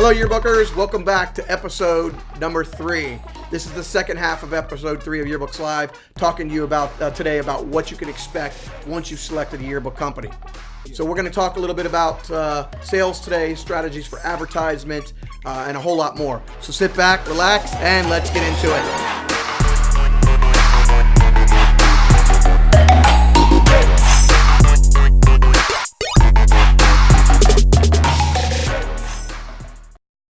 Hello, Yearbookers. Welcome back to episode number 3. This is the second half of episode 3 of Yearbooks Live, talking to you about today about what you can expect once you've selected a yearbook company. So we're going to talk a little bit about sales today, strategies for advertisement, and a whole lot more. So sit back, relax, and let's get into it.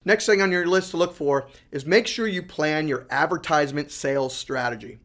Next thing on your list to look for is make sure you plan your advertisement sales strategy.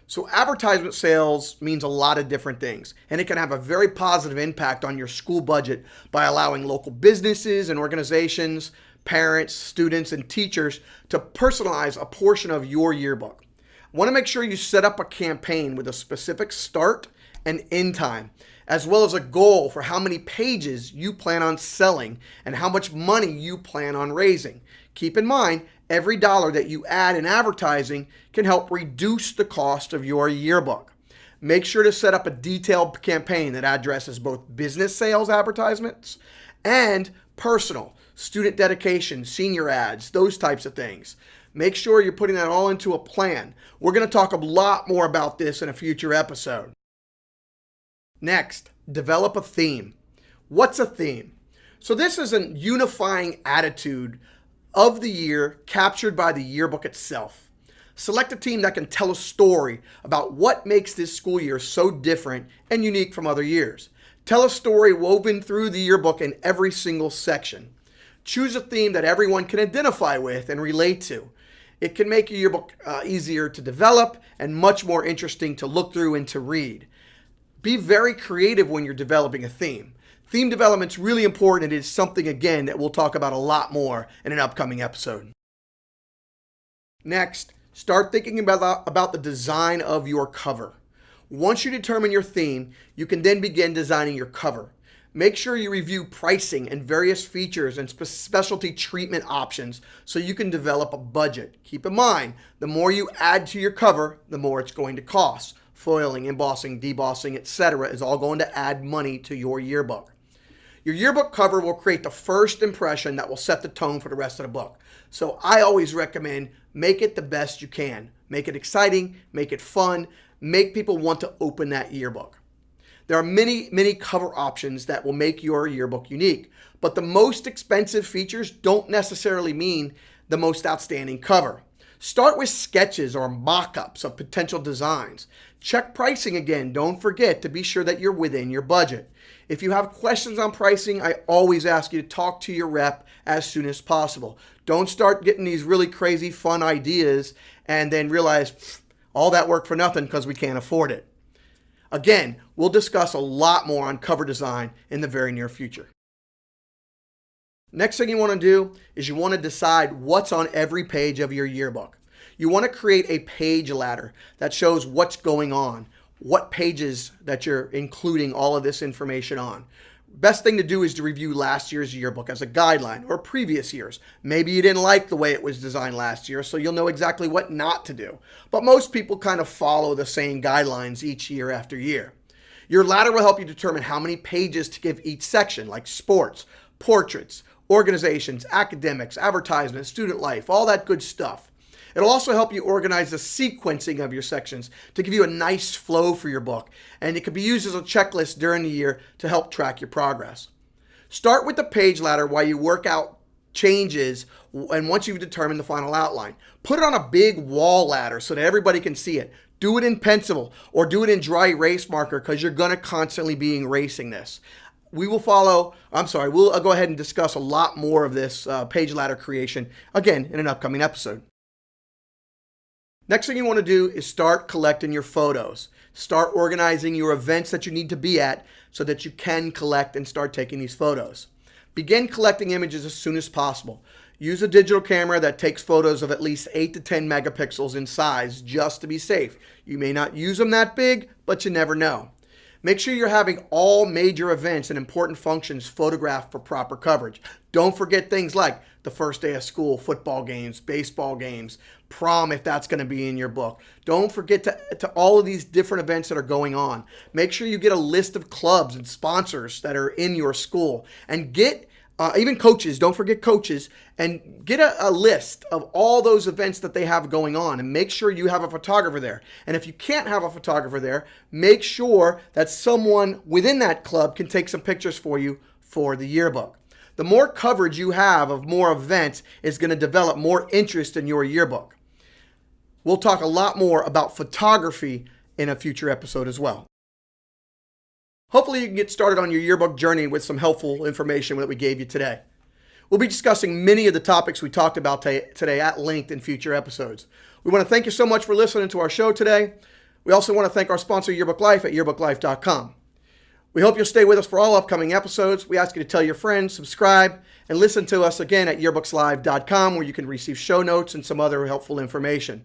So advertisement sales means a lot of different things, and it can have a very positive impact on your school budget by allowing local businesses and organizations, parents, students, and teachers to personalize a portion of your yearbook. I want to make sure you set up a campaign with a specific start and end time, as well as a goal for how many pages you plan on selling and how much money you plan on raising. Keep in mind, every dollar that you add in advertising can help reduce the cost of your yearbook. Make sure to set up a detailed campaign that addresses both business sales advertisements and personal, student dedication, senior ads, those types of things. Make sure you're putting that all into a plan. We're going to talk a lot more about this in a future episode. Next, develop a theme. What's a theme? So this is a unifying attitude of the year captured by the yearbook itself. Select a theme that can tell a story about what makes this school year so different and unique from other years. Tell a story woven through the yearbook in every single section. Choose a theme that everyone can identify with and relate to. It can make your yearbook easier to develop and much more interesting to look through and to read. Be very creative when you're developing a theme. Theme development's really important. It is something, again, that we'll talk about a lot more in an upcoming episode. Next, start thinking about the design of your cover. Once you determine your theme, you can then begin designing your cover. Make sure you review pricing and various features and specialty treatment options so you can develop a budget. Keep in mind, the more you add to your cover, the more it's going to cost. Foiling, embossing, debossing, etc. is all going to add money to your yearbook. Your yearbook cover will create the first impression that will set the tone for the rest of the book. So I always recommend make it the best you can. Make it exciting, make it fun, make people want to open that yearbook. There are many cover options that will make your yearbook unique, but the most expensive features don't necessarily mean the most outstanding cover. Start with sketches or mock-ups of potential designs. Check pricing again. Don't forget to be sure that you're within your budget. If you have questions on pricing, I always ask you to talk to your rep as soon as possible. Don't start getting these really crazy fun ideas and then realize all that work for nothing because we can't afford it. Again, we'll discuss a lot more on cover design in the very near future. Next thing you want to do is you want to decide what's on every page of your yearbook. You want to create a page ladder that shows what's going on, what pages that you're including all of this information on. Best thing to do is to review last year's yearbook as a guideline or previous years. Maybe you didn't like the way it was designed last year, so you'll know exactly what not to do. But most people kind of follow the same guidelines each year after year. Your ladder will help you determine how many pages to give each section, like sports, portraits, organizations, academics, advertisement, student life, all that good stuff. It'll also help you organize the sequencing of your sections to give you a nice flow for your book, and it can be used as a checklist during the year to help track your progress. Start with the page ladder while you work out changes, and once you've determined the final outline. Put it on a big wall ladder so that everybody can see it. Do it in pencil or do it in dry erase marker because you're going to constantly be erasing this. We'll go ahead and discuss a lot more of this page ladder creation, again, in an upcoming episode. Next thing you want to do is start collecting your photos. Start organizing your events that you need to be at so that you can collect and start taking these photos. Begin collecting images as soon as possible. Use a digital camera that takes photos of at least 8 to 10 megapixels in size just to be safe. You may not use them that big, but you never know. Make sure you're having all major events and important functions photographed for proper coverage. Don't forget things like the first day of school, football games, baseball games, prom if that's going to be in your book. Don't forget to all of these different events that are going on. Make sure you get a list of clubs and sponsors that are in your school and get even coaches, don't forget coaches, and get a list of all those events that they have going on and make sure you have a photographer there. And if you can't have a photographer there, make sure that someone within that club can take some pictures for you for the yearbook. The more coverage you have of more events is going to develop more interest in your yearbook. We'll talk a lot more about photography in a future episode as well. Hopefully you can get started on your yearbook journey with some helpful information that we gave you today. We'll be discussing many of the topics we talked about today at length in future episodes. We want to thank you so much for listening to our show today. We also want to thank our sponsor, Yearbook Life, at yearbooklife.com. We hope you'll stay with us for all upcoming episodes. We ask you to tell your friends, subscribe, and listen to us again at yearbookslive.com, where you can receive show notes and some other helpful information.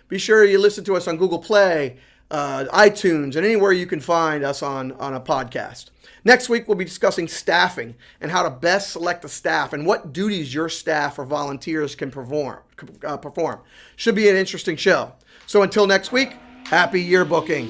Be sure you listen to us on Google Play, iTunes, and anywhere you can find us on a podcast. Next week, we'll be discussing staffing and how to best select a staff and what duties your staff or volunteers can perform. Should be an interesting show. So until next week, happy yearbooking.